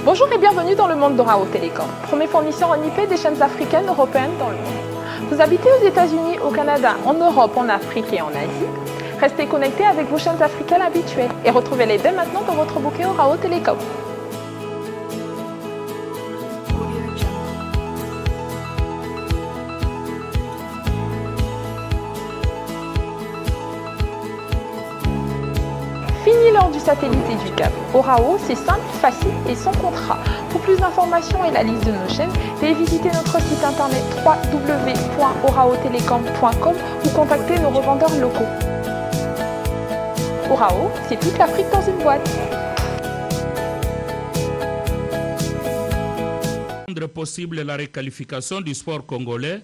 Bonjour et bienvenue dans le monde d'Orao Télécom, premier fournisseur en IP des chaînes africaines européennes dans le monde. Vous habitez aux États-Unis, au Canada, en Europe, en Afrique et en Asie. Restez connectés avec vos chaînes africaines habituelles et retrouvez-les dès maintenant dans votre bouquet Orao Télécom. Fini l'heure du satellite et du câble. Orao, c'est simple, facile et sans contrat. Pour plus d'informations et la liste de nos chaînes, veuillez visiter notre site internet www.oraotelecom.com ou contacter nos revendeurs locaux. Orao, c'est toute l'Afrique dans une boîte. Pour rendre possible la requalification du sport congolais,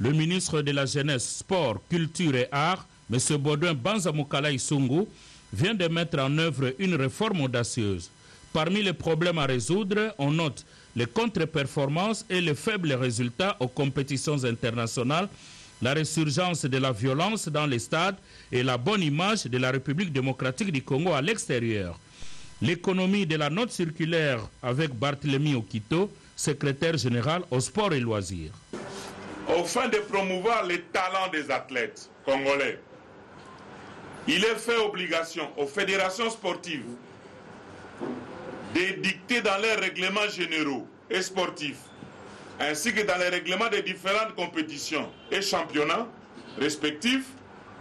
le ministre de la Jeunesse, Sport, Culture et Arts, M. Baudouin Banza-Mukala Isungu, vient de mettre en œuvre une réforme audacieuse. Parmi les problèmes à résoudre, on note les contre-performances et les faibles résultats aux compétitions internationales, la résurgence de la violence dans les stades et la bonne image de la République démocratique du Congo à l'extérieur. L'économie de la note circulaire avec Barthélemy Okito, secrétaire général au sport et loisirs. Au fin de promouvoir les talents des athlètes congolais, il est fait obligation aux fédérations sportives de dicter dans leurs règlements généraux et sportifs, ainsi que dans les règlements des différentes compétitions et championnats respectifs,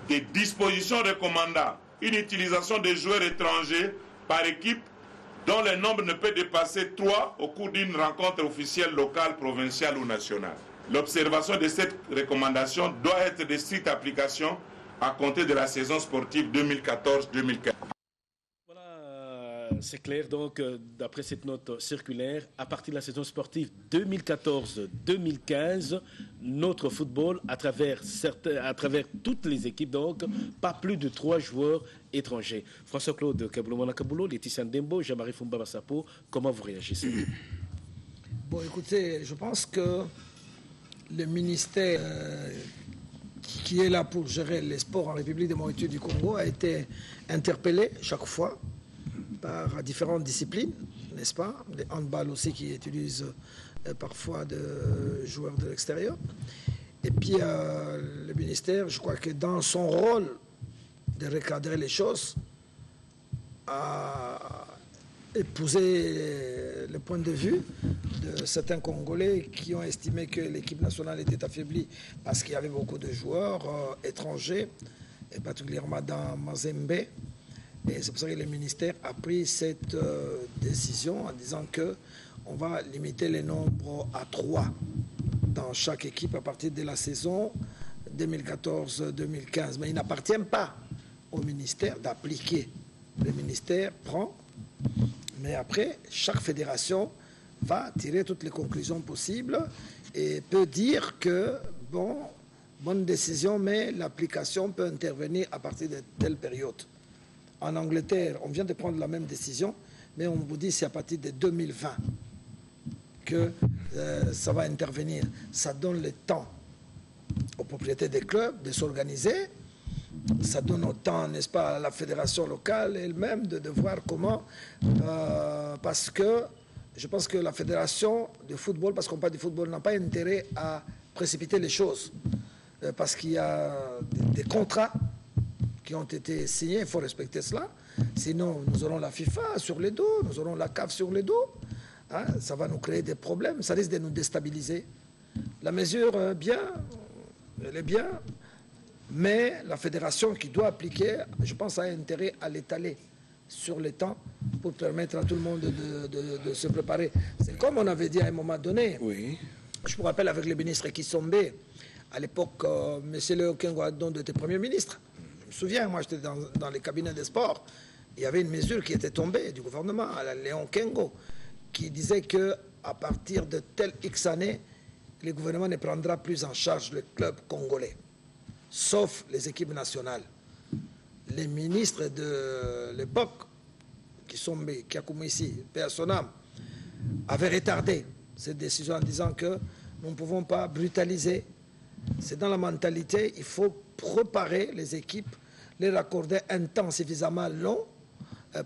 des dispositions recommandant une utilisation des joueurs étrangers par équipe dont le nombre ne peut dépasser 3 au cours d'une rencontre officielle locale, provinciale ou nationale. L'observation de cette recommandation doit être de stricte application à compter de la saison sportive 2014-2015. Voilà, c'est clair. Donc, d'après cette note circulaire, à partir de la saison sportive 2014-2015, notre football, à travers toutes les équipes, donc, pas plus de 3 joueurs étrangers. François-Claude Kaboulou, Laetitia Ndembo, Jean-Marie Fumba Bassapo, comment vous réagissez? Bon, écoutez, je pense que le ministère qui est là pour gérer les sports en République démocratique du Congo a été interpellé chaque fois par différentes disciplines, n'est-ce pas? Les handball aussi qui utilisent parfois des joueurs de l'extérieur. Et puis le ministère, je crois que dans son rôle de recadrer les choses, a épousé le point de vue de certains Congolais qui ont estimé que l'équipe nationale était affaiblie parce qu'il y avait beaucoup de joueurs étrangers, et particulièrement dans Mazembe. Et c'est pour ça que le ministère a pris cette décision en disant qu'on va limiter les nombres à 3 dans chaque équipe à partir de la saison 2014-2015. Mais il n'appartient pas au ministère d'appliquer. Le ministère prend, mais après, chaque fédération va tirer toutes les conclusions possibles et peut dire que, bon, bonne décision, mais l'application peut intervenir à partir de telle période. En Angleterre, on vient de prendre la même décision, mais on vous dit c'est à partir de 2020 que ça va intervenir. Ça donne le temps aux propriétaires des clubs de s'organiser. Ça donne autant, n'est-ce pas, à la fédération locale elle-même de voir comment, parce que je pense que la fédération de football, parce qu'on parle du football, n'a pas intérêt à précipiter les choses, parce qu'il y a des contrats qui ont été signés, il faut respecter cela, sinon nous aurons la FIFA sur les dos, nous aurons la CAF sur les dos, hein, ça va nous créer des problèmes, ça risque de nous déstabiliser. La mesure, bien, elle est bien, mais la fédération qui doit appliquer, je pense, a intérêt à l'étaler sur le temps pour permettre à tout le monde de se préparer. C'est comme on avait dit à un moment donné. Oui. Je me rappelle avec le ministre Kisombe, à l'époque, M. Léo Kengo Adon était Premier ministre. Je me souviens, moi j'étais dans les cabinets des sports. Il y avait une mesure qui était tombée du gouvernement, à la Léon Kengo, qui disait qu'à partir de telle X années, le gouvernement ne prendra plus en charge le club congolais, sauf les équipes nationales. Les ministres de l'époque, qui a commis ici, paix son âme, avaient retardé cette décision en disant que nous ne pouvons pas brutaliser. C'est dans la mentalité, il faut préparer les équipes, les raccorder un temps suffisamment long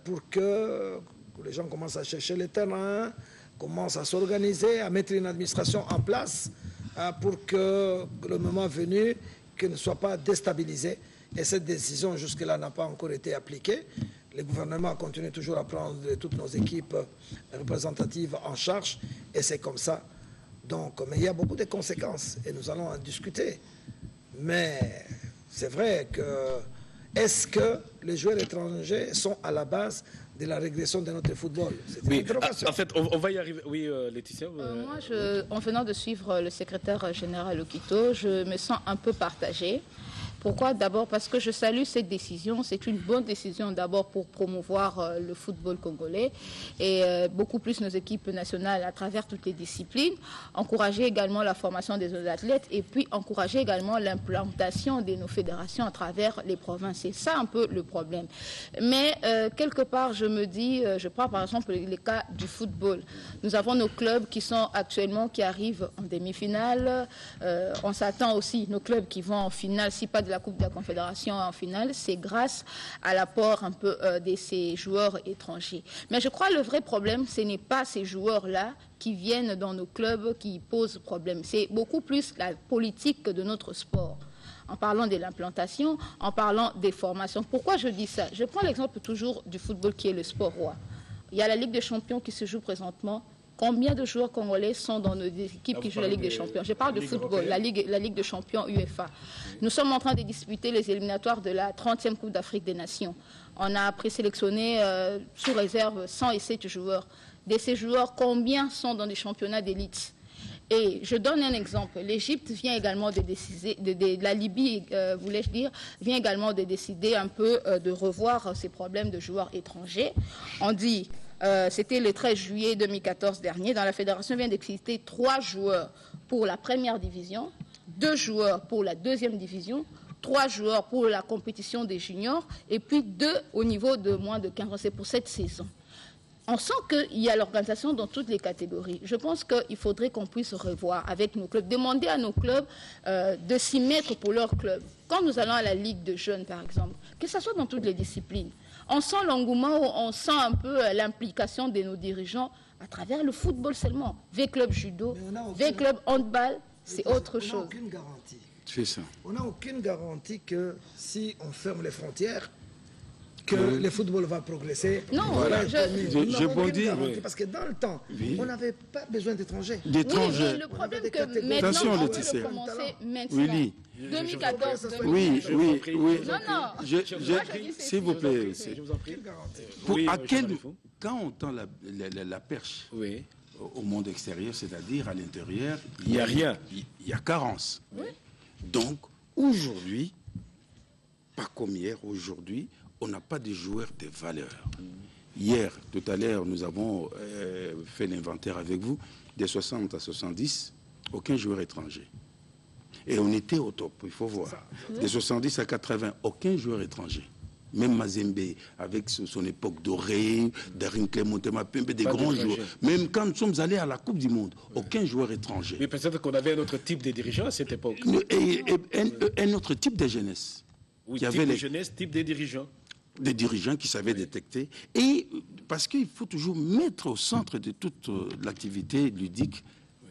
pour que que les gens commencent à chercher les terrains, commencent à s'organiser, à mettre une administration en place pour que le moment venu, qu'elle ne soit pas déstabilisée. Et cette décision jusque-là n'a pas encore été appliquée. Le gouvernement continue toujours à prendre toutes nos équipes représentatives en charge et c'est comme ça. Donc, mais il y a beaucoup de conséquences et nous allons en discuter. Mais c'est vrai que est-ce que les joueurs étrangers sont à la base de la régression de notre football? C'est une interrogation. En fait, on va y arriver. Oui, Laetitia. Moi, en venant de suivre le secrétaire général Okito, je me sens un peu partagée. Pourquoi? D'abord parce que je salue cette décision. C'est une bonne décision d'abord pour promouvoir le football congolais et beaucoup plus nos équipes nationales à travers toutes les disciplines. Encourager également la formation des athlètes et puis encourager également l'implantation de nos fédérations à travers les provinces. C'est ça un peu le problème. Mais quelque part, je me dis, je prends par exemple les cas du football. Nous avons nos clubs qui sont actuellement, qui arrivent en demi-finale. On s'attend aussi, nos clubs qui vont en finale, si pas de la Coupe de la Confédération en finale, c'est grâce à l'apport un peu de ces joueurs étrangers. Mais je crois que le vrai problème, ce n'est pas ces joueurs-là qui viennent dans nos clubs qui posent problème. C'est beaucoup plus la politique de notre sport. En parlant de l'implantation, en parlant des formations. Pourquoi je dis ça? Je prends l'exemple toujours du football qui est le sport roi. Il y a la Ligue des Champions qui se joue présentement. Combien de joueurs congolais sont dans nos équipes qui jouent la Ligue des Champions? Je parle de football, la Ligue des Champions UEFA. Nous sommes en train de disputer les éliminatoires de la 30e Coupe d'Afrique des Nations. On a présélectionné sous réserve 107 joueurs. De ces joueurs, combien sont dans des championnats d'élite? Et je donne un exemple. L'Égypte vient également de décider, la Libye, voulais-je dire, vient également de décider un peu de revoir ces problèmes de joueurs étrangers. On dit... c'était le 13 juillet 2014 dernier. Dans la fédération, vient d'exister 3 joueurs pour la première division, 2 joueurs pour la deuxième division, 3 joueurs pour la compétition des juniors et puis 2 au niveau de moins de 15 ans. C'est pour cette saison. On sent qu'il y a l'organisation dans toutes les catégories. Je pense qu'il faudrait qu'on puisse revoir avec nos clubs, demander à nos clubs de s'y mettre pour leur club. Quand nous allons à la Ligue de jeunes, par exemple, que ce soit dans toutes les disciplines, on sent l'engouement, on sent un peu l'implication de nos dirigeants à travers le football seulement. V-Club judo, V-Club handball, c'est autre chose. On n'a aucune garantie. C'est ça. On n'a aucune garantie que si on ferme les frontières, que le football va progresser. Non, voilà, je bondis. Parce que dans le temps, on n'avait pas besoin d'étrangers. Oui, mais le problème que maintenant, attention, on Laetitia. peut commencer maintenant. Willy. 2014, Oui. Non. S'il vous plaît. Je vous en prie. Quand on tend la perche au monde extérieur, c'est-à-dire à l'intérieur, il n'y a rien. Il y a carence. Oui. Donc, aujourd'hui, pas comme hier, aujourd'hui, on n'a pas de joueurs de valeur. Hier, tout à l'heure, nous avons fait l'inventaire avec vous, des 60 à 70, aucun joueur étranger. Et on était au top, il faut voir. Des 70 à 80, aucun joueur étranger. Même Mazembe, avec son époque dorée, Darin Clément-Thomas Pembe, des grands joueurs. Même quand nous sommes allés à la Coupe du Monde, aucun joueur étranger. Mais peut-être qu'on avait un autre type de dirigeants à cette époque. Et un autre type de jeunesse. Oui, type de jeunesse, type de dirigeants. Des dirigeants qui savaient détecter. Et parce qu'il faut toujours mettre au centre de toute l'activité ludique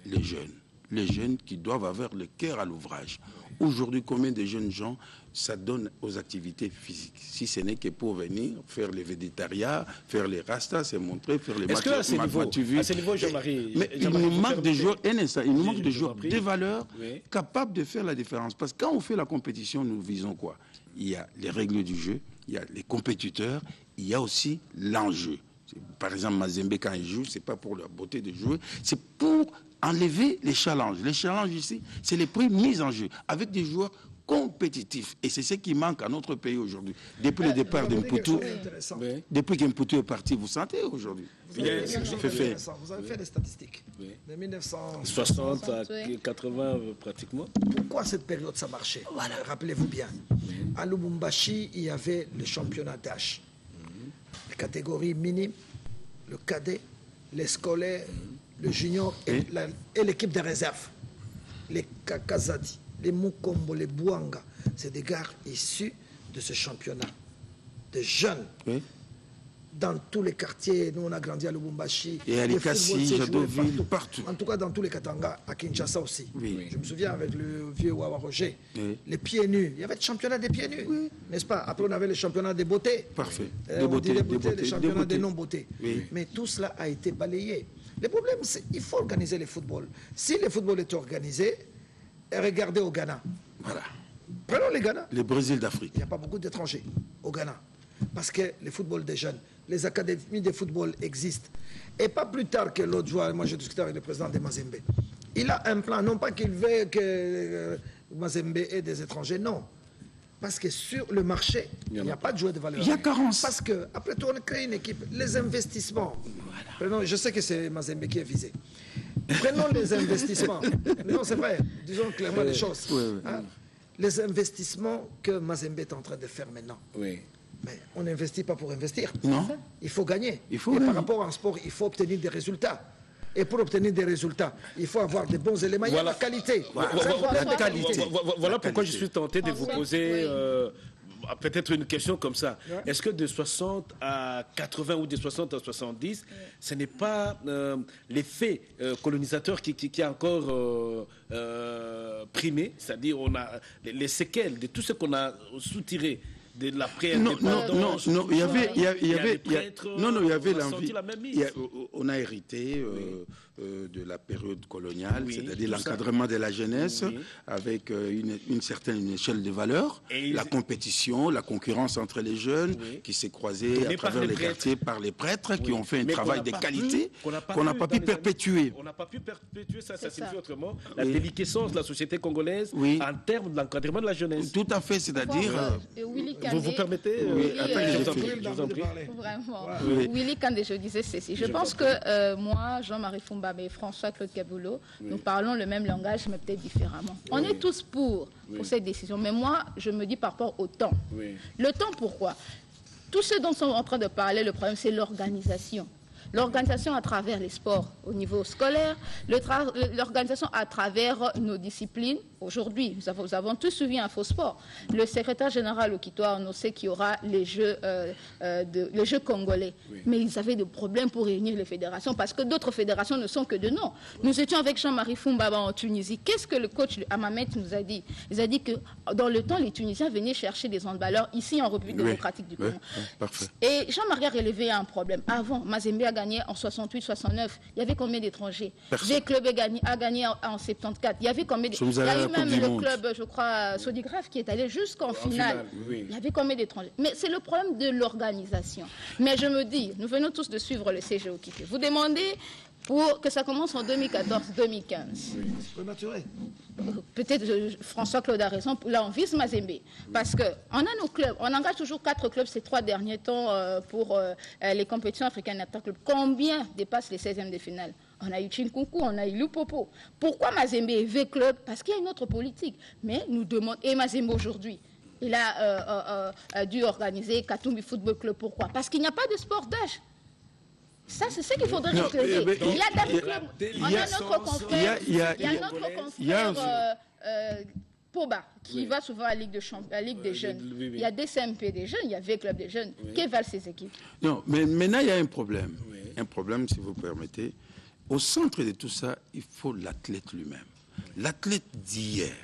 les jeunes. Les jeunes qui doivent avoir le cœur à l'ouvrage. Aujourd'hui, combien de jeunes gens s'adonnent aux activités physiques? Si ce n'est que pour venir faire le végétariat, faire les rastas, se montrer, faire les matchs. Est-ce qu'à ce niveau, Jean-Marie... Mais il nous manque des joueurs, il nous manque des joueurs de valeur capables de faire la différence. Parce que quand on fait la compétition, nous visons quoi? Il y a les règles du jeu, il y a les compétiteurs, il y a aussi l'enjeu. Par exemple, Mazembe, quand il joue, ce n'est pas pour leur beauté de jouer, c'est pour enlever les challenges. Les challenges ici, c'est les prix mis en jeu, avec des joueurs compétitifs. Et c'est ce qui manque à notre pays aujourd'hui. Depuis le départ d'Mputu, depuis qu'Mputu est parti, vous sentez aujourd'hui. Vous avez fait des statistiques. De 1960 à 80 pratiquement. Pourquoi cette période ça marchait? Rappelez-vous bien. À Lubumbashi, il y avait le championnat d'âge. Les catégories minimes, le cadet, les scolaires, le junior et l'équipe de réserve. Les Kakazadi, les Mukombo, les Bouanga, c'est des gars issus de ce championnat, de jeunes. dans tous les quartiers. Nous, on a grandi à Lubumbashi. Et à Likasi, Jadoville, partout. En tout cas, dans tous les Katanga, à Kinshasa aussi. Oui. Je me souviens avec le vieux Wawa Roger, Oui. les pieds nus. Il y avait le championnat des pieds nus, n'est-ce pas? Après, on avait le championnat des beautés. Parfait. On dit les beautés, le des championnat beautés. des non-beautés. Oui. Mais tout cela a été balayé. Le problème, c'est qu'il faut organiser le football. Si le football est organisé, regardez au Ghana. Voilà. Prenons les Ghana. Le Brésil d'Afrique. Il n'y a pas beaucoup d'étrangers au Ghana. Parce que le football des jeunes, les académies de football existent. Et pas plus tard que l'autre jour, moi j'ai discuté avec le président de Mazembe. Il a un plan, non pas qu'il veut que Mazembe ait des étrangers, non. Parce que sur le marché, il n'y a pas de joueurs de valeur. Il y a carence. Parce que, après tout, on crée une équipe. Les investissements. Prenons, je sais que c'est Mazembe qui est visé. Prenons les investissements. Non, c'est vrai. Disons clairement les choses. Hein? Les investissements que Mazembe est en train de faire maintenant. Oui. Mais on n'investit pas pour investir. Non. Il faut gagner. Il faut Et gagner. par rapport au sport, il faut obtenir des résultats. Et pour obtenir des résultats, il faut avoir de bons éléments. Il y a la qualité. Voilà pourquoi je suis tenté de vous poser peut-être une question comme ça. Est-ce que de 60 à 80 ou de 60 à 70, ce n'est pas l'effet colonisateur qui a encore primé, c'est-à-dire on a les séquelles de tout ce qu'on a soutiré de l'après-indépendance. Non, il y avait l'envie. On a hérité de la période coloniale, Oui, c'est-à-dire tout l'encadrement de la jeunesse, Oui. avec une certaine échelle de valeurs, Et la compétition, la concurrence entre les jeunes, Oui. qui s'est croisée Donnée à par travers les les prêtres. quartiers par les prêtres, qui Oui. ont fait un Mais travail qu'on de n'a pas qualité pu- qu'on n'a qu'on n'a pas dans pu les perpétuer. années- On n'a pas pu perpétuer ça, ça C'est signifie ça. autrement la Oui. déliquescence de la société congolaise Oui. en termes de l'encadrement de la jeunesse. Tout à fait, c'est-à-dire... Willy Vous Kandé, permettez Oui, attendez, je j'ai vous en fait. prie, je vous en prie. Vraiment. Oui. Willy Kandé, je disais ceci. Je pense que moi, Jean-Marie Fumbabe et François-Claude Kaboulot, nous parlons le même langage, mais peut-être différemment. On est tous pour cette décision. Mais moi, je me dis par rapport au temps. Oui. Le temps, pourquoi? Tout ce dont nous sommes en train de parler, le problème, c'est l'organisation. L'organisation à travers les sports au niveau scolaire, l'organisation à travers nos disciplines. Aujourd'hui, nous avons tous suivi un faux sport. Le secrétaire général au Quito, on sait qu'il y aura les Jeux congolais. Oui. Mais ils avaient des problèmes pour réunir les fédérations parce que d'autres fédérations ne sont que de nom. Nous étions avec Jean-Marie Fumbaba en Tunisie. Qu'est-ce que le coach Amamet nous a dit? Il a dit que dans le temps, les Tunisiens venaient chercher des handballeurs ici en République démocratique du Congo. Parfait. Et Jean-Marie a relevé un problème. Avant, Mazembe a gagné en 68-69. Il y avait combien d'étrangers? Personne. V-Club a gagné en 74. Il y avait combien Nous sommes allés à la Il y a eu Coupe même du le Monde. club, je crois, Sodigraph, qui est allé jusqu'en finale. Oui. Il y avait combien d'étrangers? Mais c'est le problème de l'organisation. Mais je me dis, nous venons tous de suivre le CGO Kité. Vous demandez pour que ça commence en 2014-2015. Prématuré. Peut-être François-Claude a raison, là on vise Mazembe. Parce qu'on a nos clubs, on engage toujours 4 clubs ces 3 derniers temps pour les compétitions africaines interclubs. Combien dépassent les 16e de finale? On a eu Chinkunku, on a eu Lupopo. Pourquoi Mazembe est V-Club? Parce qu'il y a une autre politique. Mais nous demandons, et Mazembe aujourd'hui, il a dû organiser Katumbi Football Club. Pourquoi? Parce qu'il n'y a pas de sport d'âge. Ça, c'est ce qu'il faudrait régler. Il y a d'autres clubs. On a notre confrère. Il y a notre confrère Poba, qui va souvent à la Ligue des jeunes. oui. Il y a des CMP des jeunes, il y a V-Club des jeunes. Que valent ces équipes? Non, mais maintenant, il y a un problème. Oui. Un problème, si vous permettez. Au centre de tout ça, il faut l'athlète lui-même. L'athlète d'hier,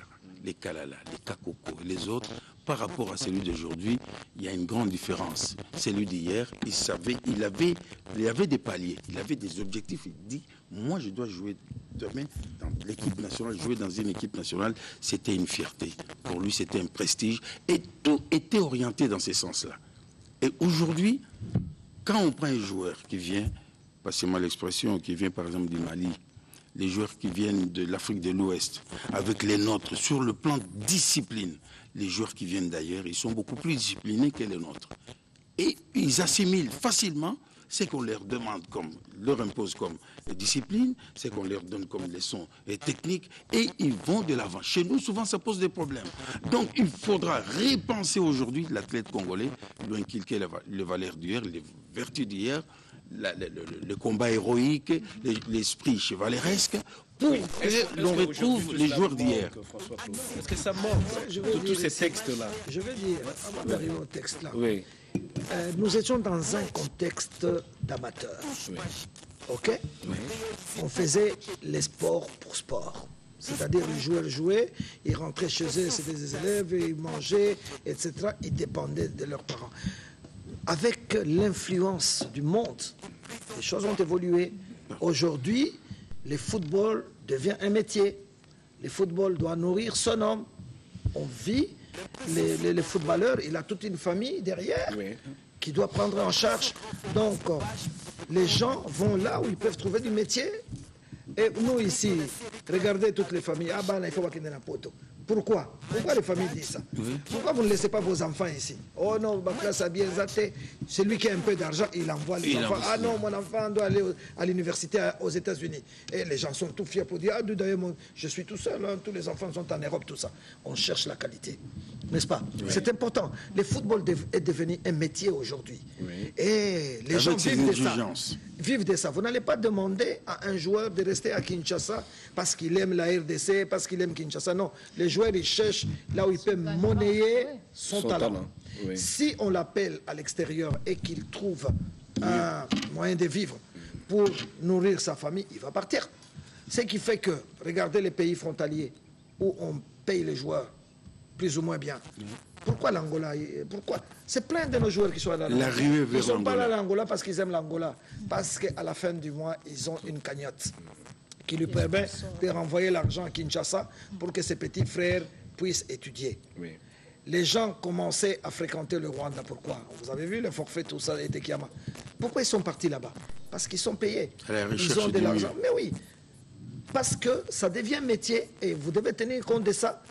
les Kalala, les Kakoko et les autres, par rapport à celui d'aujourd'hui, il y a une grande différence. Celui d'hier, il savait, il avait des paliers, il avait des objectifs. Il dit, moi, je dois jouer demain dans l'équipe nationale. Jouer dans une équipe nationale, c'était une fierté. Pour lui, c'était un prestige. Et tout était orienté dans ce sens-là. Et aujourd'hui, quand on prend un joueur qui vient, passez-moi l'expression, qui vient par exemple du Mali, les joueurs qui viennent de l'Afrique de l'Ouest, avec les nôtres, sur le plan de discipline, les joueurs qui viennent d'ailleurs, ils sont beaucoup plus disciplinés que les nôtres. Et ils assimilent facilement ce qu'on leur demande, leur impose comme discipline, ce qu'on leur donne comme leçons techniques, et ils vont de l'avant. Chez nous, souvent, ça pose des problèmes. Donc, il faudra repenser aujourd'hui l'athlète congolais, lui inculquer les valeurs d'hier, les vertus d'hier, le combat héroïque, l'esprit chevaleresque, pour que l'on retrouve les joueurs d'hier. Est-ce que ça manque, tous ces textes-là? Je vais dire, avant d'arriver au texte là, Oui. nous étions dans un contexte d'amateurs. Oui. OK? On faisait les sports pour sport. C'est-à-dire les joueurs jouaient, ils rentraient chez eux, c'était des élèves, ils mangeaient, etc. Ils dépendaient de leurs parents. Avec l'influence du monde, les choses ont évolué. Aujourd'hui, le football devient un métier. Le football doit nourrir son homme. On vit, le footballeur, il a toute une famille derrière qui doit prendre en charge. Donc, les gens vont là où ils peuvent trouver du métier. Et nous ici, regardez toutes les familles. Ah ben, il faut qu'il y ait un poteau. Pourquoi? Pourquoi les familles disent ça? Pourquoi vous ne laissez pas vos enfants ici? Oh non, ma classe a bien zaté. Celui qui a un peu d'argent, il envoie les enfants. Ah non, mon enfant doit aller à l'université aux États-Unis. Et les gens sont tout fiers pour dire, ah d'ailleurs, je suis tout seul, hein, tous les enfants sont en Europe, tout ça. On cherche la qualité, n'est-ce pas? C'est important. Le football est devenu un métier aujourd'hui. Et les gens vivent de ça. Vivent de ça. Vous n'allez pas demander à un joueur de rester à Kinshasa parce qu'il aime la RDC, parce qu'il aime Kinshasa. Non, les joueurs, ils cherchent là où ils peuvent monnayer son talent. Si on l'appelle à l'extérieur et qu'il trouve un moyen de vivre pour nourrir sa famille, il va partir. Ce qui fait que, regardez les pays frontaliers où on paye les joueurs plus ou moins bien. Pourquoi l'Angola? Pourquoi? C'est plein de nos joueurs qui sont à l'Angola. Ils ne sont pas là à l'Angola parce qu'ils aiment l'Angola. Parce qu'à la fin du mois, ils ont une cagnotte qui lui permet de renvoyer l'argent à Kinshasa pour que ses petits frères puissent étudier. Les gens commençaient à fréquenter le Rwanda. Pourquoi? Vous avez vu le forfait, tout ça, et Tekiyama. Pourquoi ils sont partis là-bas? Parce qu'ils sont payés. Ils ont de l'argent. Mais oui, parce que ça devient métier et vous devez tenir compte de ça.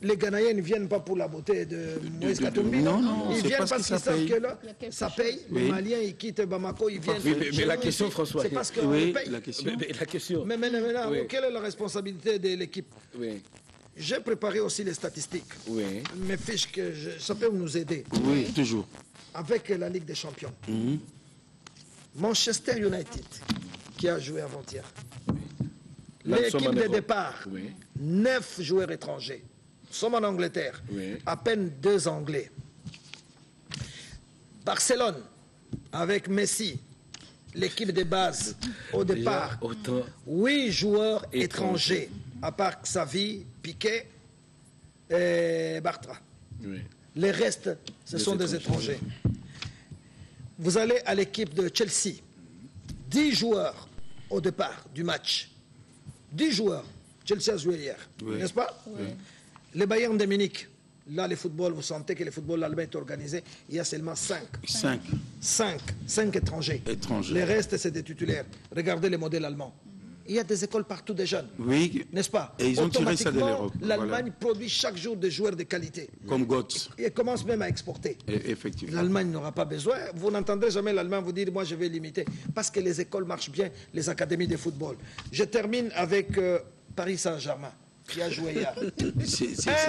Les Ghanéens ne viennent pas pour la beauté de Moïse Katumbi. Non, ils viennent parce qu'ils savent que là, ça paye. Les Maliens, ils quittent Bamako, ils viennent. Mais la question, François, c'est parce qu'on paye. la question. Mais maintenant, quelle est la responsabilité de l'équipe? J'ai préparé aussi les statistiques. Mes fiches, ça peut nous aider. Oui, toujours. Avec la Ligue des Champions. Manchester United, qui a joué avant-hier. L'équipe de départ, 9 joueurs étrangers. Nous sommes en Angleterre, à peine 2 Anglais. Barcelone, avec Messi, l'équipe de base, au départ, 8 joueurs étrangers, à part Xavi, Piqué et Bartra. Les restes, ce sont des étrangers. Vous allez à l'équipe de Chelsea, 10 joueurs au départ du match. 10 joueurs. Chelsea a joué hier, n'est-ce pas? Le Bayern de Munich, là, le football, vous sentez que le football allemand est organisé, il y a seulement 5 étrangers. Les restes, c'est des titulaires. Regardez le modèle allemand. Il y a des écoles partout des jeunes, n'est-ce pas? Et ils ont tiré ça de l'Europe. L'Allemagne produit chaque jour des joueurs de qualité. Comme Götze. Et commence même à exporter. Effectivement. L'Allemagne n'aura pas besoin. Vous n'entendrez jamais l'Allemagne vous dire, moi je vais limiter. Parce que les écoles marchent bien, les académies de football. Je termine avec Paris Saint-Germain, qui a joué hier.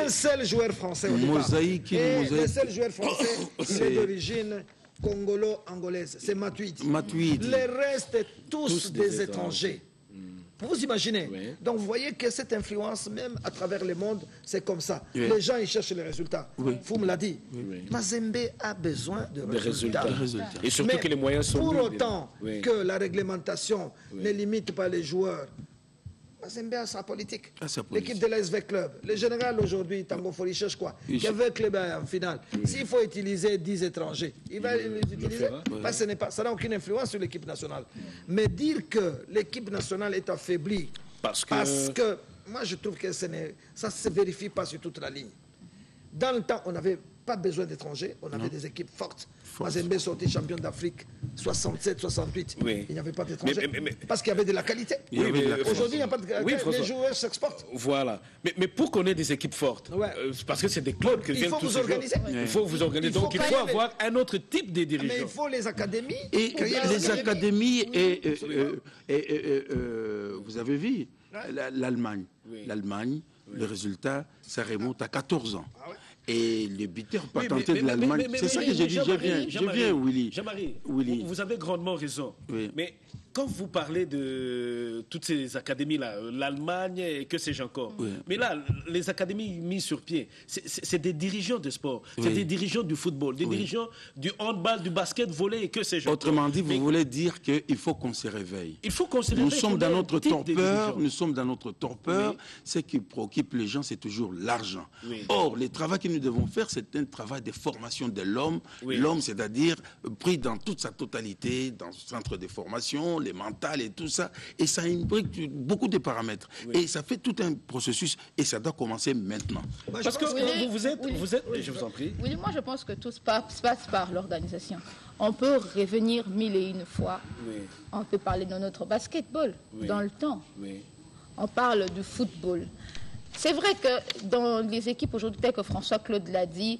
Un seul joueur français au départ. Le seul joueur français, il est d'origine congolo-angolaise. C'est Matuidi. Les restes, tous des étrangers. Vous imaginez? Donc vous voyez que cette influence, même à travers le monde, c'est comme ça. Les gens, ils cherchent les résultats. Vous me l'avez dit. Mazembe a besoin de résultats. Et surtout que les moyens sont pour autant que la réglementation ne limite pas les joueurs, Mazembe a sa politique. L'équipe de l'ASV Club. Le général aujourd'hui, Tango Foli, cherche quoi? Qu'avec Club en finale. S'il faut utiliser 10 étrangers, il va les utiliser. Ça n'a aucune influence sur l'équipe nationale. Mais dire que l'équipe nationale est affaiblie parce que moi je trouve que ça ne se vérifie pas sur toute la ligne. Dans le temps, on n'avait pas besoin d'étrangers, on avait des équipes fortes. Mazembe sorti champion d'Afrique 67, 68. Il n'y avait pas d'étrangers. Parce qu'il y avait de la qualité. Aujourd'hui, il n'y a pas de qualité. Les joueurs s'exportent. Voilà. Mais pour qu'on ait des équipes fortes, parce que c'est des clubs qui viennent tous il faut vous organiser. Donc il faut avoir un autre type de dirigeants. Mais il faut les académies. Et les académies, vous avez vu, l'Allemagne. L'Allemagne, le résultat, ça remonte à 14 ans. Et le buteur patenté de l'Allemagne, c'est ça que j'ai dit, je viens, Willy. Jean-Marie, vous avez grandement raison. Mais quand vous parlez de toutes ces académies-là, l'Allemagne et que sais-je encore, mais là, les académies mises sur pied, c'est des dirigeants de sport, c'est des dirigeants du football, des dirigeants du handball, du basket, volley et que sais-je encore. Autrement dit, vous voulez dire qu'il faut qu'on se réveille. Il faut qu'on se réveille. Nous sommes dans notre torpeur, ce qui préoccupe les gens, c'est toujours l'argent. Or, le travail que nous devons faire, c'est un travail de formation de l'homme. L'homme, c'est-à-dire pris dans toute sa totalité, dans le centre de formation, les mentales et tout ça. Et ça implique beaucoup de paramètres. Et ça fait tout un processus et ça doit commencer maintenant. Parce que vous êtes, je vous en prie. Oui, moi je pense que tout se passe par l'organisation. On peut revenir 1001 fois. On peut parler de notre basketball dans le temps. On parle du football. C'est vrai que dans les équipes aujourd'hui, tel que François-Claude l'a dit,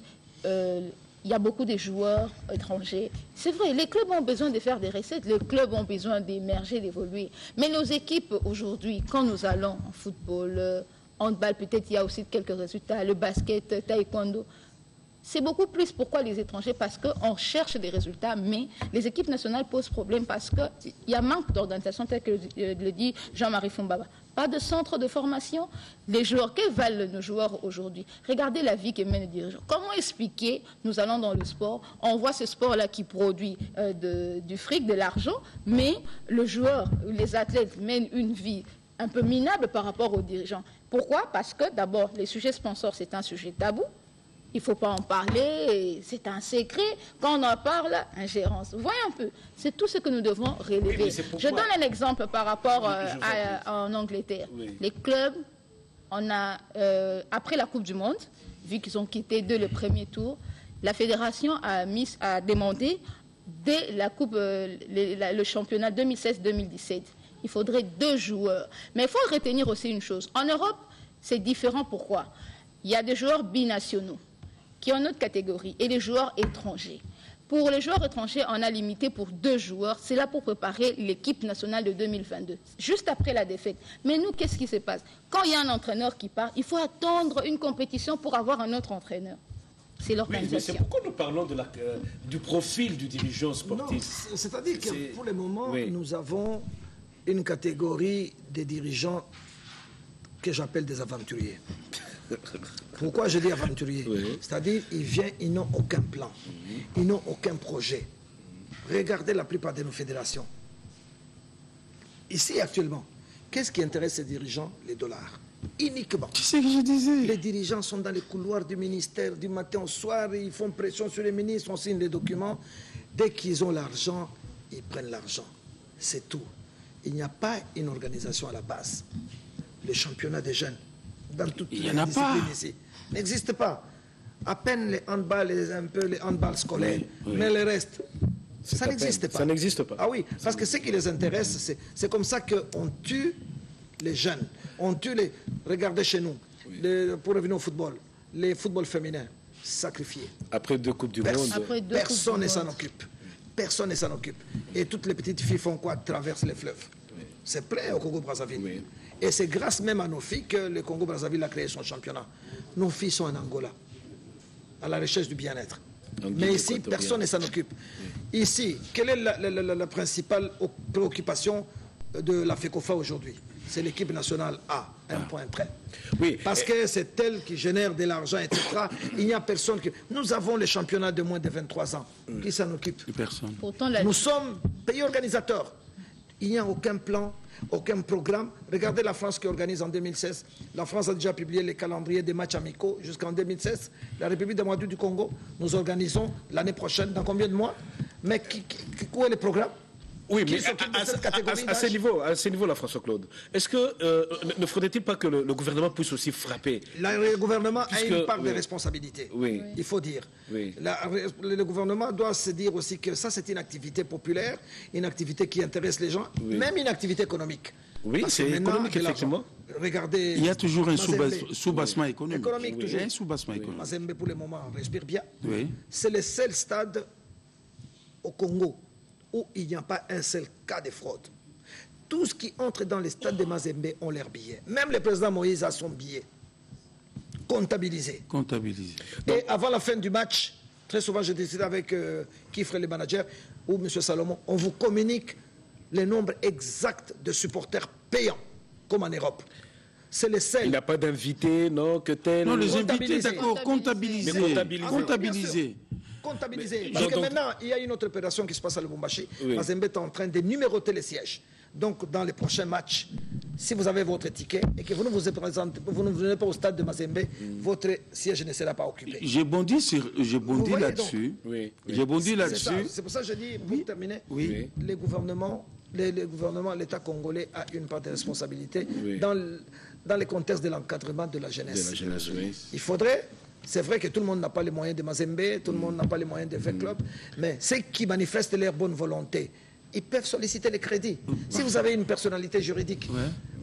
il y a beaucoup de joueurs étrangers. C'est vrai, les clubs ont besoin de faire des recettes, les clubs ont besoin d'émerger, d'évoluer. Mais nos équipes aujourd'hui, quand nous allons en football, handball, peut-être il y a aussi quelques résultats, le basket, taekwondo, c'est beaucoup plus pourquoi les étrangers, parce qu'on cherche des résultats, mais les équipes nationales posent problème parce qu'il y a manque d'organisation, tel que le dit Jean-Marie Fumbaba. Pas de centre de formation. Les joueurs, que valent nos joueurs aujourd'hui? Regardez la vie que mènent les dirigeants. Comment expliquer, nous allons dans le sport, on voit ce sport-là qui produit du fric, de l'argent, mais le joueur, les athlètes mènent une vie un peu minable par rapport aux dirigeants. Pourquoi? Parce que d'abord, les sujets sponsors, c'est un sujet tabou. Il ne faut pas en parler, c'est un secret. Quand on en parle, ingérence. Voyez un peu, c'est tout ce que nous devons relever. Je donne un exemple par rapport en Angleterre. Les clubs, on a, après la Coupe du Monde, vu qu'ils ont quitté dès le premier tour, la fédération a demandé dès la Coupe, le championnat 2016-2017, il faudrait 2 joueurs. Mais il faut retenir aussi une chose. En Europe, c'est différent. Pourquoi? Il y a des joueurs binationaux qui ont notre catégorie et les joueurs étrangers. Pour les joueurs étrangers, on a limité pour 2 joueurs. C'est là pour préparer l'équipe nationale de 2022, juste après la défaite. Mais nous, qu'est-ce qui se passe? Quand il y a un entraîneur qui part, il faut attendre une compétition pour avoir un autre entraîneur. C'est l'organisation. C'est pourquoi nous parlons du profil du dirigeant sportif. C'est-à-dire que pour le moment, nous avons une catégorie de dirigeants que j'appelle des aventuriers. Pourquoi je dis aventuriers? C'est-à-dire, ils n'ont aucun plan, ils n'ont aucun projet. Regardez la plupart de nos fédérations. Ici, actuellement, qu'est-ce qui intéresse ces dirigeants? Les dollars. Uniquement. Tu sais que je disais. Les dirigeants sont dans les couloirs du ministère du matin au soir, ils font pression sur les ministres, on signe les documents. Dès qu'ils ont l'argent, ils prennent l'argent. C'est tout. Il n'y a pas une organisation à la base. Les championnats des jeunes, dans toutes les disciplines ici, n'existe pas. À peine les handballs, un peu les handballs scolaires, mais le reste, ça n'existe pas. Ça n'existe pas. Ah oui, parce que ce qui les intéresse, c'est comme ça qu'on tue les jeunes. On tue les... Regardez chez nous, pour revenir au football, les footballs féminins, sacrifiés. Après 2 Coupes du Monde. Personne ne s'en occupe. Personne ne s'en occupe. Et toutes les petites filles font quoi? Traversent les fleuves. C'est plein au Congo-Brazzaville. Et c'est grâce même à nos filles que le Congo-Brazzaville a créé son championnat. Nos filles sont en Angola, à la recherche du bien-être. Mais ici, personne ne s'en occupe. Ici, quelle est la principale préoccupation de la FECOFA aujourd'hui? C'est l'équipe nationale A, un point très. Parce que c'est elle qui génère de l'argent, etc. Il n'y a personne qui... Nous avons les championnats de moins de 23 ans. Qui s'en occupe? Personne. Pourtant, Nous sommes pays organisateurs. Il n'y a aucun plan, aucun programme. Regardez la France qui organise en 2016. La France a déjà publié les calendriers des matchs amicaux jusqu'en 2016. La République démocratique du Congo, nous organisons l'année prochaine, dans combien de mois? Mais où est le programme? Oui, mais à ce niveau-là, François-Claude, est-ce que ne faudrait-il pas que le gouvernement puisse aussi frapper? Le gouvernement a une part de responsabilité, il faut dire. Le gouvernement doit se dire aussi que ça, c'est une activité populaire, une activité qui intéresse les gens, même une activité économique. Oui, c'est économique, effectivement. Regardez... Il y a toujours un sous-bassement économique. Toujours. Un sous-bassement économique. Mazembe, pour le moment, respire bien. C'est le seul stade au Congo où il n'y a pas un seul cas de fraude. Tous qui entrent dans les stades de Mazembe ont leurs billets. Même le président Moïse a son billet comptabilisé. Et avant la fin du match, très souvent je décide avec Kifre, le manager, ou M. Salomon, on vous communique le nombre exact de supporters payants, comme en Europe. C'est le seul. Il n'y a pas d'invités, non, que tel. Non, les Comptabiliser. invités, d'accord, comptabiliser. Mais comptabiliser. Comptabiliser. Comptabiliser. Mais, Parce que donc- maintenant, il y a une autre opération qui se passe à Lubumbashi. Oui. Mazembe est en train de numéroter les sièges. Donc, dans les prochains matchs, si vous avez votre ticket et que vous ne vous présentez, vous ne venez pas au stade de Mazembe, votre siège ne sera pas occupé. J'ai bondi voyez là-dessus. Oui, oui. J'ai bondi C'est là-dessus. ça. C'est pour ça que je dis, pour terminer, Oui. les gouvernements, l'État congolais a une part de responsabilité Oui. dans le contexte de l'encadrement de la jeunesse. De la jeunesse, oui. Il faudrait, c'est vrai que tout le monde n'a pas les moyens de Mazembe, tout le monde n'a pas les moyens de faire club, mais ceux qui manifestent leur bonne volonté, ils peuvent solliciter les crédits. Si vous avez une personnalité juridique,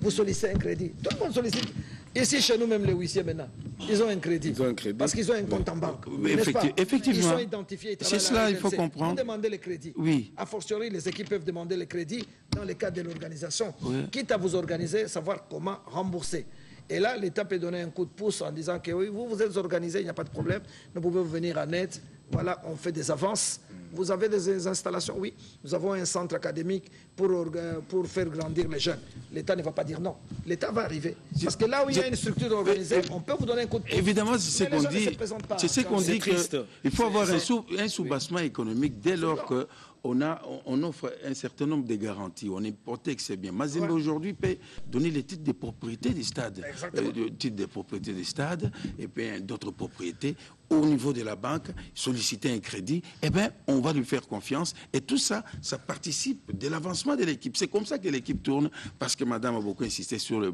vous sollicitez un crédit. Tout le monde sollicite. Ici, chez nous, même les huissiers maintenant, ils ont un crédit. Ils ont un crédit. Parce qu'ils ont un compte en banque. Oui, n'est-ce pas? effectivement. Ils sont identifiés. Ils travaillent C'est à cela, la il faut RDC. comprendre. Vous demandez les crédits. Oui. A fortiori, les équipes peuvent demander les crédits dans le cadre de l'organisation. Quitte à vous organiser, savoir comment rembourser. Et là, l'État peut donner un coup de pouce en disant que oui, vous êtes organisé, il n'y a pas de problème, nous pouvons venir en aide. Voilà, on fait des avances. Vous avez des installations, oui. Nous avons un centre académique pour faire grandir les jeunes. L'État ne va pas dire non. L'État va arriver. Parce que là où il y a une structure organisée, on peut vous donner un coup de pouce. Évidemment, c'est ce Mais les qu'on gens ne dit. se présentent pas. C'est ce qu'on C'est dit triste. qu'il faut avoir un soubassement économique dès lors que on offre un certain nombre de garanties, on hypothèque, c'est bien. Mazembe aujourd'hui peut donner les titres de propriété des stades, titres de propriété des stades, et puis d'autres propriétés. Au niveau de la banque, solliciter un crédit, eh bien, on va lui faire confiance. Et tout ça, ça participe de l'avancement de l'équipe. C'est comme ça que l'équipe tourne, parce que madame a beaucoup insisté sur le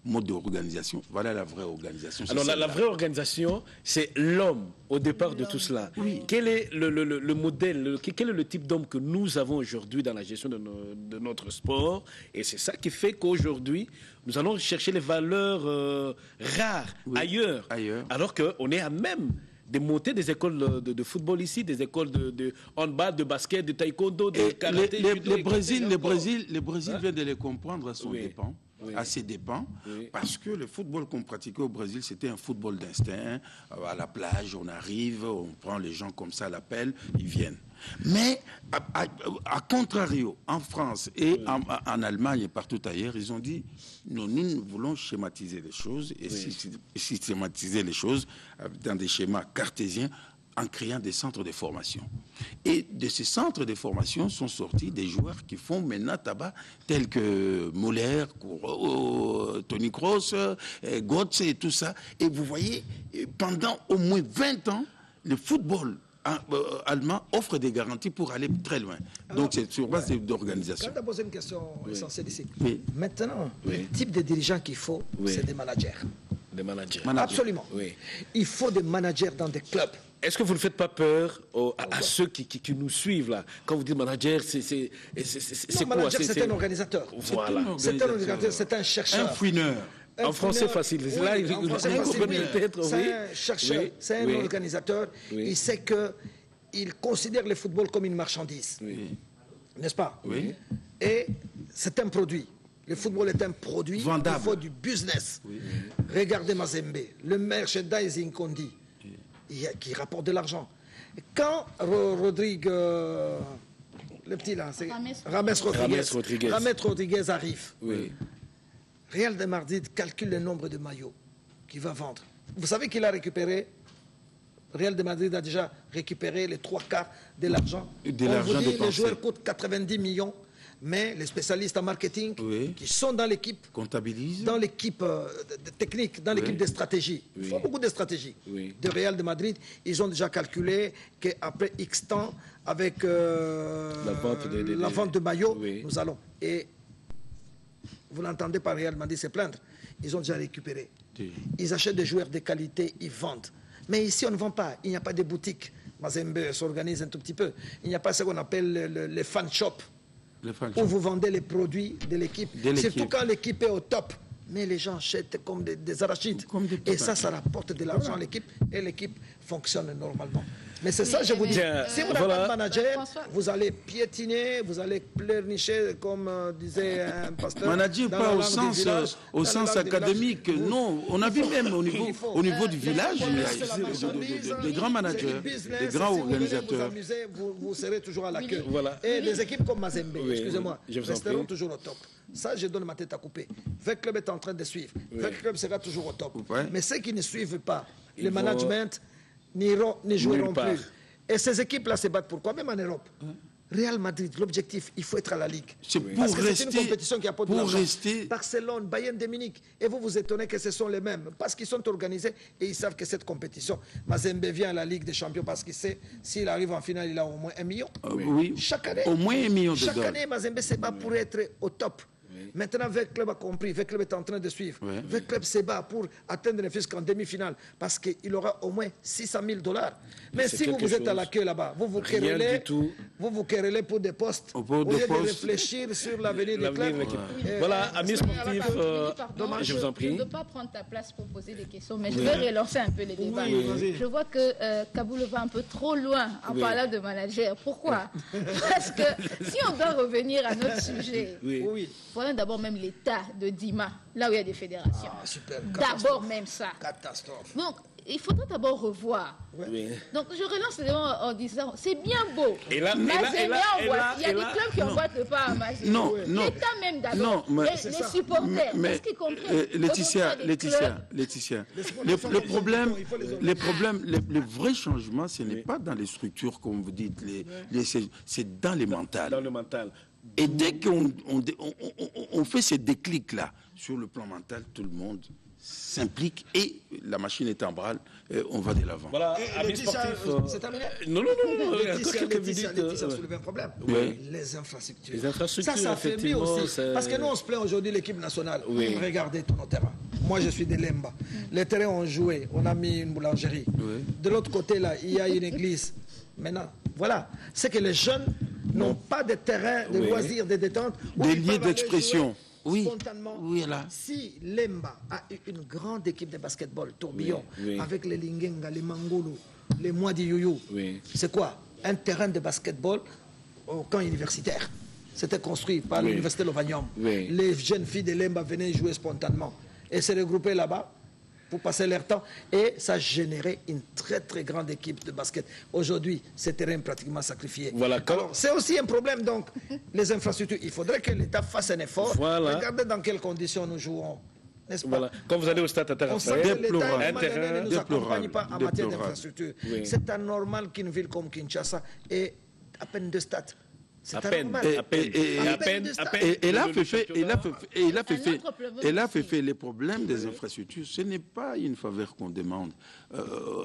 mode d'organisation. Voilà la vraie organisation. Alors la vraie organisation, c'est l'homme au départ de tout cela. Oui. Quel est le modèle, quel est le type d'homme que nous avons aujourd'hui dans la gestion de notre sport? Et c'est ça qui fait qu'aujourd'hui, nous allons chercher les valeurs rares ailleurs. Alors qu'on est à même de monter des écoles de football ici, des écoles de handball, de basket, de taekwondo, de karaté. Le Brésil vient de les comprendre à son dépens. À ses dépens, parce que le football qu'on pratiquait au Brésil, c'était un football d'instinct. À la plage, on arrive, on prend les gens comme ça à l'appel, ils viennent. Mais, à contrario, en France et en Allemagne et partout ailleurs, ils ont dit, nous voulons schématiser les choses et systématiser les choses dans des schémas cartésiens, en créant des centres de formation. Et de ces centres de formation sont sortis des joueurs qui font maintenant tabac, tels que Muller, Tony Kroos, Götze et tout ça. Et vous voyez, pendant au moins 20 ans, le football allemand offre des garanties pour aller très loin. Alors, donc c'est sur base d'organisation. Quand tu as posé une question essentielle ici, maintenant, le type de dirigeants qu'il faut, c'est des managers. Des managers. Absolument. Il faut des managers dans des clubs. Est-ce que vous ne faites pas peur à ceux qui nous suivent là? Quand vous dites manager, c'est quoi? Manager, c'est un organisateur. Voilà. C'est un organisateur, c'est un chercheur. Un fouineur. En français facile. Là, il peut-être. C'est un chercheur, c'est un organisateur. Il sait qu'il considère le football comme une marchandise. N'est-ce pas? Oui. Et c'est un produit. Le football est un produit. Vendable. Il faut du business. Regardez Mazembe, le merchandising qu'on dit, qui rapporte de l'argent. Quand Rodrigue, le petit là, c'est Rames Rodriguez arrive. Real de Madrid calcule le nombre de maillots qu'il va vendre. Vous savez qu'il a récupéré, Real de Madrid a déjà récupéré les 3/4 de l'argent. On vous dit les joueurs coûtent 90 millions, mais les spécialistes en marketing qui sont dans l'équipe, comptabilisent, dans l'équipe technique, dans l'équipe de stratégie, il faut beaucoup de stratégie de Real de Madrid. Ils ont déjà calculé qu'après X temps, avec la vente de maillots, nous allons. Et vous l'entendez par Real Madrid se plaindre. Ils ont déjà récupéré. Ils achètent des joueurs de qualité, ils vendent. Mais ici, on ne vend pas. Il n'y a pas de boutique. Mazembe s'organise un tout petit peu. Il n'y a pas ce qu'on appelle les fan shops, où vous vendez les produits de l'équipe. Surtout quand l'équipe est au top. Mais les gens achètent comme des arachides. Et ça rapporte de l'argent à l'équipe. Et l'équipe fonctionne normalement. Mais c'est ça, je vous dis. Si vous n'avez pas de manager, François, vous allez piétiner, vous allez pleurnicher, comme disait un pasteur. Manager dans pas la au langue du sens, village, au dans la sens langue du village. académique. Non, on a vu même au niveau du village, il y a C'est la marchandise, des grands managers, c'est du business, des grands si vous voulez organisateurs. Vous amuser, vous serez toujours à la queue. Voilà. Et les équipes comme Mazembe, Oui, excusez-moi, je vous en resteront prie. toujours au top. Ça, je donne ma tête à couper. Votre club est en train de suivve. Votre club sera toujours au top. Ouais. Mais ceux qui ne suivent pas, Ils le vont management n'y joueront nulle part. plus. Et ces équipes-là se battent pourquoi? Même en Europe. Real Madrid, l'objectif, il faut être à la Ligue. C'est pour Parce que c'est une rester- compétition qui apporte de pour l'argent. rester- Barcelone, Bayern de Munich. Et vous vous étonnez que ce sont les mêmes. Parce qu'ils sont organisés et ils savent que cette compétition. Mazembe vient à la Ligue des Champions parce qu'il sait, s'il arrive en finale, il a au moins 1 million. Oui, Chaque année. au moins 1 million de Chaque dollars. année, Mazembe se bat pour être au top. Maintenant, votre club a compris, votre club est en train de suivre. Ouais. Votre club se bat pour atteindre ne fût-ce qu'en demi-finale parce qu'il aura au moins 600 000 $. Mais c'est si vous, quelque vous êtes à la chose. queue là-bas, vous Rien querellez, du tout. vous querellez pour des postes Pour au des lieu de postes. réfléchir sur l'avenir du L'avenir club. de l'équipe. Voilà, amis sportifs, pardon, je vous en Je ne prie. veux pas prendre ta place pour poser des questions, mais je vais relancer un peu les débats. Oui, vas-y. Je vois que Kaboul va un peu trop loin en parlant de manager. Pourquoi? Parce que si on doit revenir à notre sujet, Oui. Oui. voyons d'abord même l'état de Dima, là où il y a des fédérations. Ah, super. D'abord même ça. Catastrophe. Donc, il faudra d'abord revoir. Oui. Donc, je relance les gens en disant, c'est bien beau. Et là, Mazembe et là, envoie- il y a et des là, clubs qui emboîtent le pas à Mazembe. Non, non. L'État même d'abord. Non, mais- les c'est ça. supporters. Mais Parce qu'ils comprennent. Laetitia, Aujourd'hui, il y a des clubs- Laetitia, Les le problème, il faut les les problèmes, le vrai changement, ce n'est pas dans les structures, comme vous dites, c'est dans les mentales. Dans le mental. Et dès qu'on fait ces déclics-là, sur le plan mental, tout le monde s'implique et la machine est en branle, on va de l'avant. Voilà, amis Laetitia, sportifs. c'est terminé. Non, encore Laetitia, quelques Laetitia minutes. a soulevé un problème. Oui. Les infrastructures. Les infrastructures, Ça fait mieux effectivement, aussi. c'est- Parce que nous, on se plaint aujourd'hui l'équipe nationale. Oui. Regardez tous nos terrains. Moi, je suis de Lemba. Les terrains ont joué. On a mis une boulangerie. Oui. De l'autre côté, là, il y a une église. Maintenant, voilà. C'est que les jeunes n'ont pas de terrain, de Oui. loisirs, de détente. où Des ils lieux peuvent aller d'expression. jouer Oui. Spontanément. Oui, là. Si Lemba a eu une grande équipe de basketball, tourbillon, Oui, oui. avec les Lingenga, les Mangoulou, les Moadi Youyou, Oui. c'est quoi? Un terrain de basketball au camp universitaire. C'était construit par Oui. l'université Lovanium. Oui. Les jeunes filles de Lemba venaient jouer spontanément et se regrouper là-bas pour passer leur temps. Et ça générait une très très grande équipe de basket. Aujourd'hui, ce terrain est pratiquement sacrifié. Voilà, quand- Alors, c'est aussi un problème, donc, les infrastructures. Il faudrait que l'État fasse un effort. Voilà. Regardez dans quelles conditions nous jouons. N'est-ce pas? Voilà. Quand vous allez au stade On sait Raphaël, que Déplorable. l'État malien ne nous accompagne Déplorable. pas en matière Déplorable. d'infrastructure. Oui. C'est anormal qu'une ville comme Kinshasa ait à peine 2 stades. C'est à peine, anormal. à peine, Et- à peine, à peine. Et là, Le fait fait, et là, championnat. fait fait, et là, fait Un fait, autre problème et là, aussi. fait fait, les problèmes des infrastructures, ce n'est pas une faveur qu'on demande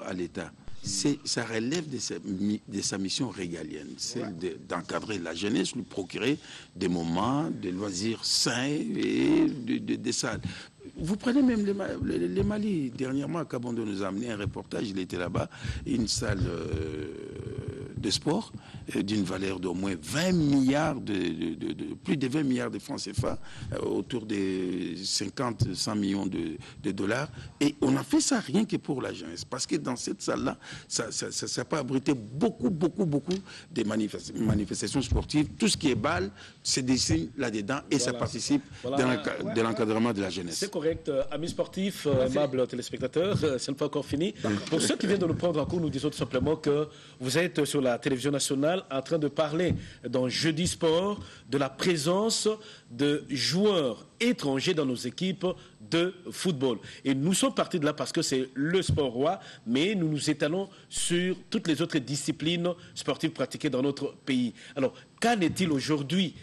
à l'État. Ça relève de sa mission régalienne, celle d'encadrer la jeunesse, lui procurer des moments, des loisirs sains et des salles. Vous prenez même les Mali. Dernièrement, Kabondo nous a amené un reportage, il était là-bas, une salle de sport d'une valeur d'au moins 20 milliards, plus de 20 milliards de francs CFA, autour de 100 millions de dollars. Et on a fait ça rien que pour la jeunesse. Parce que dans cette salle-là, ça peut abriter beaucoup de manifestations sportives. Tout ce qui est balle se dessine là-dedans et ça participe de l'encadrement de la jeunesse. C'est correct, amis sportifs, aimables téléspectateurs, ce n'est pas encore fini. Pour ceux qui viennent de nous prendre en cours, nous disons tout simplement que vous êtes sur la télévision nationale en train de parler dans Jeudi Sport de la présence de joueurs étrangers dans nos équipes de football. Et nous sommes partis de là parce que c'est le sport roi, mais nous nous étalons sur toutes les autres disciplines sportives pratiquées dans notre pays. Alors, qu'en est-il aujourd'hui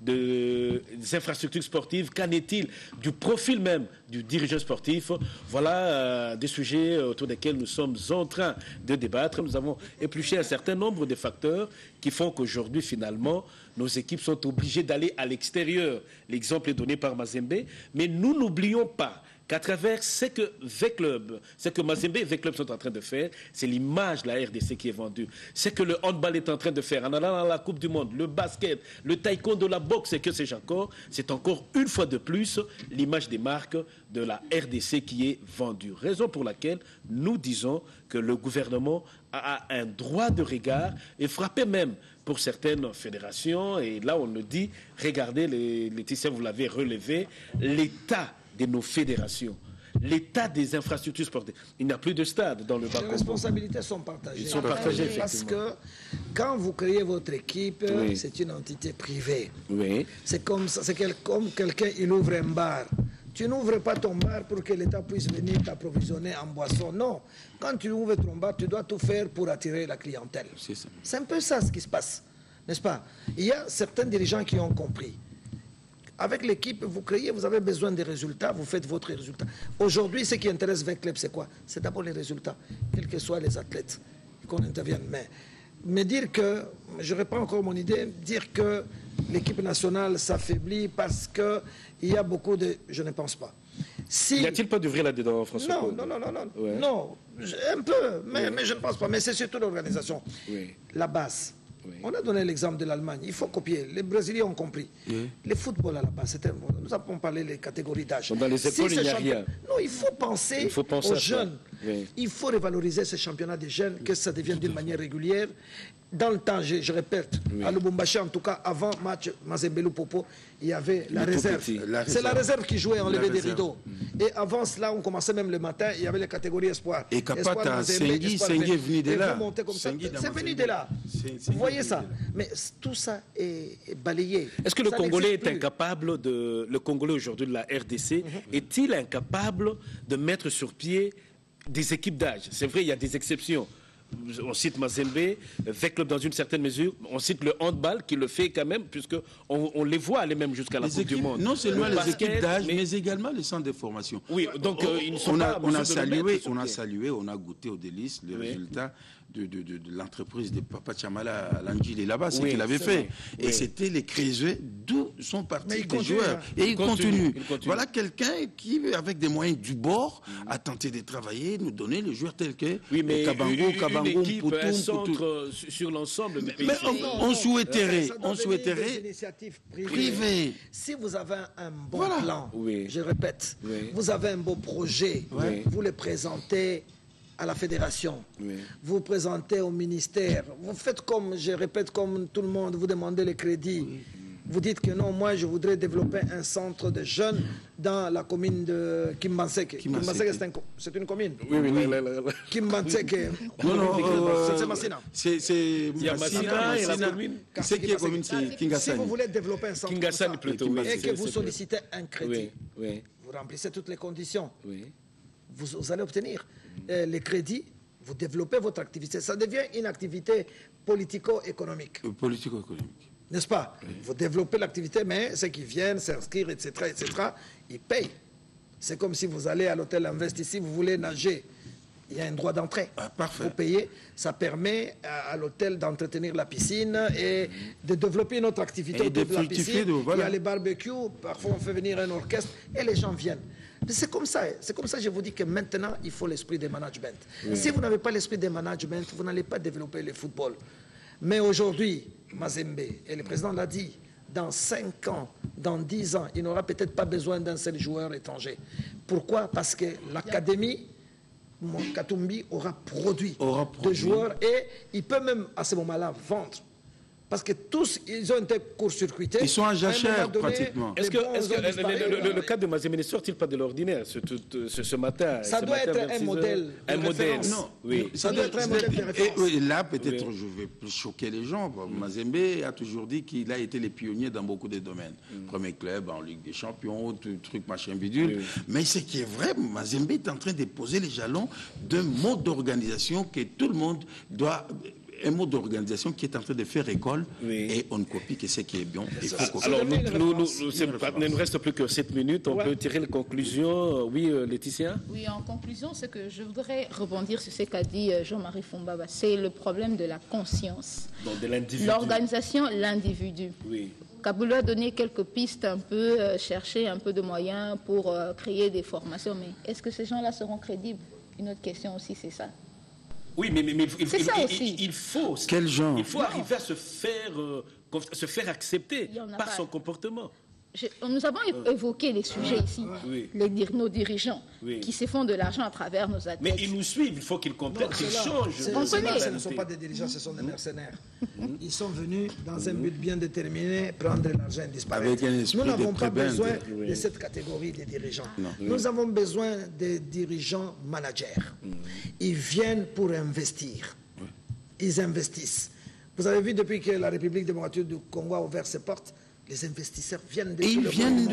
des infrastructures sportives? Qu'en est-il du profil même du dirigeant sportif? Voilà des sujets autour desquels nous sommes en train de débattre. Nous avons épluché un certain nombre de facteurs qui font qu'aujourd'hui, finalement, nos équipes sont obligées d'aller à l'extérieur. L'exemple est donné par Mazembe, mais nous n'oublions pas qu'à travers ce que V-Club, ce que Mazembe et V-Club sont en train de faire, c'est l'image de la RDC qui est vendue. Ce que le handball est en train de faire en allant dans la Coupe du Monde, le basket, le taekwondo, la boxe et que sais-je encore, c'est encore une fois de plus l'image des marques de la RDC qui est vendue. Raison pour laquelle nous disons que le gouvernement a un droit de regard et frappé même pour certaines fédérations. Et là, on nous dit, regardez, Laetitia, vous l'avez relevé, l'état de nos fédérations, l'état des infrastructures sportives. Il n'y a plus de stade dans le Bas-Congo. Les responsabilités sont partagées. Ils sont partagées, parce que quand vous créez votre équipe, c'est une entité privée. Oui. C'est comme ça, comme quelqu'un, il ouvre un bar. Tu n'ouvres pas ton bar pour que l'État puisse venir t'approvisionner en boisson. Non. Quand tu ouvres ton bar, tu dois tout faire pour attirer la clientèle. C'est un peu ça ce qui se passe, n'est-ce pas? Il y a certains dirigeants qui ont compris. Avec l'équipe, vous créez, vous avez besoin des résultats, vous faites votre résultat. Aujourd'hui, ce qui intéresse V-Club, c'est quoi? C'est d'abord les résultats, quels que soient les athlètes qu'on intervienne. Mais dire que, je reprends encore mon idée, dire que l'équipe nationale s'affaiblit parce qu'il y a beaucoup de... Je ne pense pas. N'y a-t-il pas d'ouvrir là-dedans, François? Non, un peu, mais je ne pense pas. Mais c'est surtout l'organisation. La base. On a donné l'exemple de l'Allemagne. Il faut copier. Les Brésiliens ont compris. Le football à la base, nous avons parlé des catégories d'âge. Dans les écoles, il n'y a rien. Non, il faut penser aux jeunes. Il faut revaloriser ce championnat des jeunes, que ça devienne d'une manière régulière. Dans le temps, je répète, à Lubumbashi, en tout cas, avant match Mazembe-Lupopo, il y avait la réserve. C'est la réserve qui jouait en lever des rideaux. Et avant cela, on commençait même le matin, il y avait les catégories espoir. Et Kapata, Sengi est venu de là. C'est venu de là. Vous voyez ça? Mais tout ça est balayé. Est-ce que le Congolais est incapable le Congolais aujourd'hui de la RDC, est-il incapable de mettre sur pied des équipes d'âge? C'est vrai, il y a des exceptions. On cite Mazembe, V-Club dans une certaine mesure, on cite le handball qui le fait quand même, puisqu'on les voit aller même jusqu'à la Coupe du Monde. Non seulement les équipes d'âge, mais également les centres de formation. Oui, donc ils ne sont on pas... On a salué, on a goûté au délice le résultat de l'entreprise de Papa Chamala à l'Angile là-bas, ce qu'il avait fait. Et c'était les créés d'où sont partis les joueurs. Et il continue. Voilà quelqu'un qui, avec des moyens du bord, a tenté de travailler, nous donner les joueurs tels que une équipe, un centre sur l'ensemble du pays. Mais on souhaiterait des initiatives privées. Si vous avez un bon plan, je répète, vous avez un beau projet, vous le présentez à la fédération, vous présentez au ministère, vous faites comme, je répète, comme tout le monde, vous demandez les crédits. Vous dites que non, moi je voudrais développer un centre de jeunes dans la commune de Kimbanseke. Kimbanseke, c'est une commune. Oui. Kimbanseke. C'est Massina. C'est Massina et la commune. C'est qui est commune, c'est Kingasani. Si vous voulez développer un centre Kingasani plutôt, et que vous sollicitez un crédit, vous remplissez toutes les conditions, vous allez obtenir les crédits, vous développez votre activité. Ça devient une activité politico-économique. N'est-ce pas? Vous développez l'activité, mais ceux qui viennent s'inscrire, etc., ils payent. C'est comme si vous allez à l'hôtel Invest ici, vous voulez nager. Il y a un droit d'entrée. Vous payez. Ça permet à l'hôtel d'entretenir la piscine et de développer une autre activité autour de la piscine. Il y a les barbecues, parfois on fait venir un orchestre et les gens viennent. C'est comme ça que je vous dis que maintenant, il faut l'esprit de management. Si vous n'avez pas l'esprit de management, vous n'allez pas développer le football. Mais aujourd'hui, Mazembe, et le président l'a dit, dans 5 ans, dans 10 ans, il n'aura peut-être pas besoin d'un seul joueur étranger. Pourquoi? Parce que l'académie, Katumbi, aura produit de joueurs et il peut même à ce moment-là vendre. Parce que tous, ils ont été court-circuités. Ils sont à jachère, pratiquement. Est-ce que le cas de Mazembe ne sort-il pas de l'ordinaire ce matin? Ça doit être un modèle. Un modèle. Non, ça doit être un modèle de référence. Et là, peut-être, je vais choquer les gens. Mazembe a toujours dit qu'il a été les pionniers dans beaucoup de domaines. Premier club en Ligue des Champions, truc machin bidule. Mais ce qui est vrai, Mazembe est en train de poser les jalons d'un mode d'organisation que tout le monde doit... Un mode d'organisation qui est en train de faire école et on ne copie que ce qui est bien. Alors, il ne nous reste plus que 7 minutes. On peut tirer les conclusions. Oui, Laetitia? Oui, en conclusion, c'est que je voudrais rebondir sur ce qu'a dit Jean-Marie Fumbaba. C'est le problème de la conscience. Donc, de l'individu. L'organisation, l'individu. Oui. Kaboulou a donné quelques pistes, un peu chercher un peu de moyens pour créer des formations. Mais est-ce que ces gens-là seront crédibles? Une autre question aussi, c'est ça. Oui, mais il faut. Quel genre? Il faut arriver à se faire accepter par son comportement. Nous avons évoqué les sujets ici, nos dirigeants qui se font de l'argent à travers nos athlètes. Mais ils nous suivent, il faut qu'ils comprennent, qu'ils changent. Ce ne sont pas des dirigeants, ce sont des mercenaires. Ils sont venus dans un but bien déterminé, prendre l'argent et disparaître. Nous n'avons pas besoin de cette catégorie de dirigeants. Nous avons besoin des dirigeants managers. Ils viennent pour investir. Ils investissent. Vous avez vu depuis que la République démocratique du Congo a ouvert ses portes, les investisseurs viennent de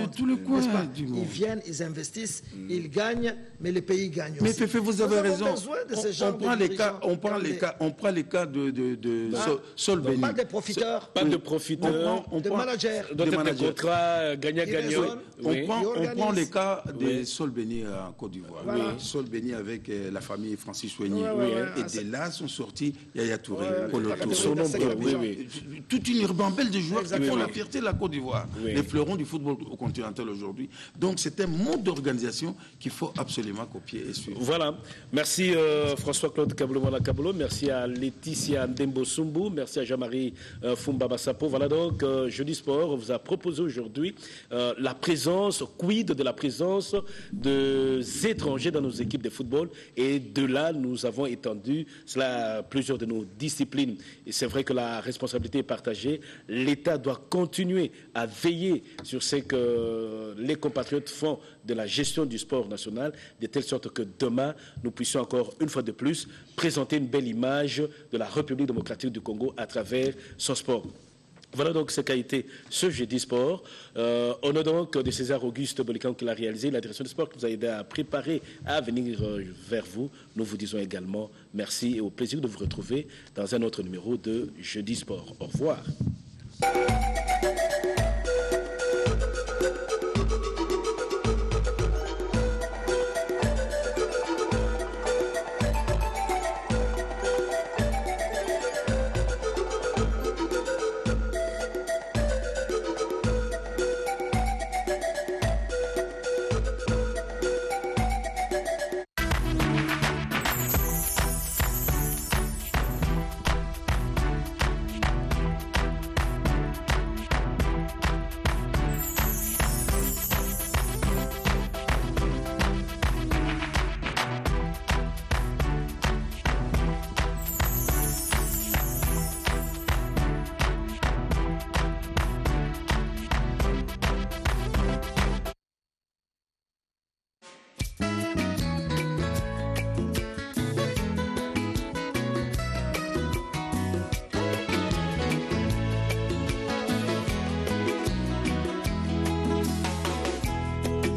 tout le coin du monde. Ils viennent, ils investissent, ils gagnent, mais le pays gagne aussi. Mais Féfé, vous avez raison. On prend les cas de Sol Béni. Pas des profiteurs. Pas de profiteurs. Des managers. Des contrats gagnant-gagnant. On prend les cas de Sol Béni en Côte d'Ivoire. Sol Béni avec la famille Francis Ouény. Et de là sont sortis Yaya Touré, Polo Touré. Toute une ribambelle de joueurs qui font la fierté de la Côte d'Ivoire, les fleurons du football continental aujourd'hui. Donc c'est un mode d'organisation qu'il faut absolument copier et suivre. Voilà. Merci François-Claude Kaboulou, merci à Laetitia Ndembo Sumbu, merci à Jean-Marie Fumba Bassapo. Voilà donc, Jeudi Sport vous a proposé aujourd'hui la présence, quid de la présence des étrangers dans nos équipes de football. Et de là, nous avons étendu cela à plusieurs de nos disciplines. Et c'est vrai que la responsabilité est partagée. L'État doit continuer à veiller sur ce que les compatriotes font de la gestion du sport national, de telle sorte que demain, nous puissions encore une fois de plus présenter une belle image de la République démocratique du Congo à travers son sport. Voilà donc ce qu'a été ce Jeudi Sport. Au nom donc de César Auguste Bolican qui l'a réalisé, la direction du sport qui nous a aidé à préparer, à venir vers vous. Nous vous disons également merci et au plaisir de vous retrouver dans un autre numéro de Jeudi Sport. Au revoir.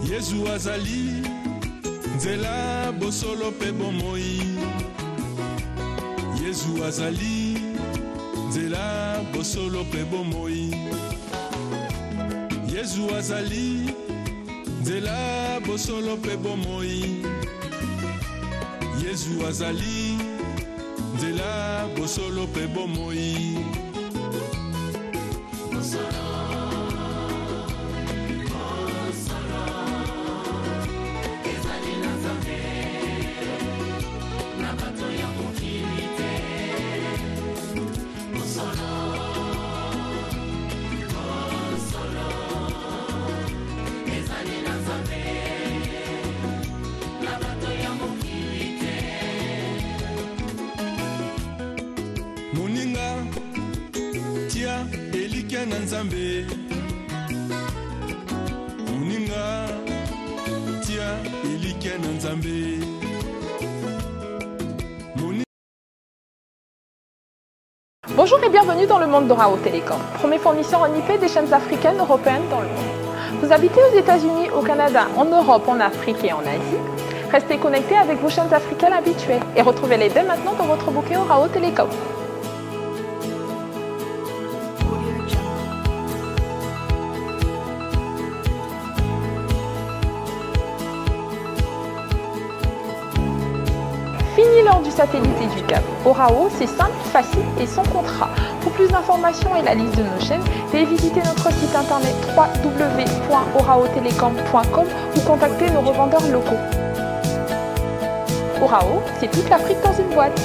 Yesu azali nzela bosolo pe bomoi. Yesu azali nzela bosolo pe bomoi. Yesu azali nzela bosolo pe bomoi. Yesu azali nzela bosolo pe bomoi. Nzambe Muninga tia elikia na Nzambe. Bonjour et bienvenue dans le monde d'Orao Télécom, premier fournisseur en IP des chaînes africaines et européennes dans le monde. Vous habitez aux États-Unis, au Canada, en Europe, en Afrique et en Asie. Restez connectés avec vos chaînes africaines habituelles et retrouvez-les dès maintenant dans votre bouquet Orao Télécom. Fini l'heure du satellite et du câble. Orao, c'est simple, facile et sans contrat. Pour plus d'informations et la liste de nos chaînes, veuillez visiter notre site internet www.oraotelecom.com ou contacter nos revendeurs locaux. Orao, c'est toute l'Afrique dans une boîte.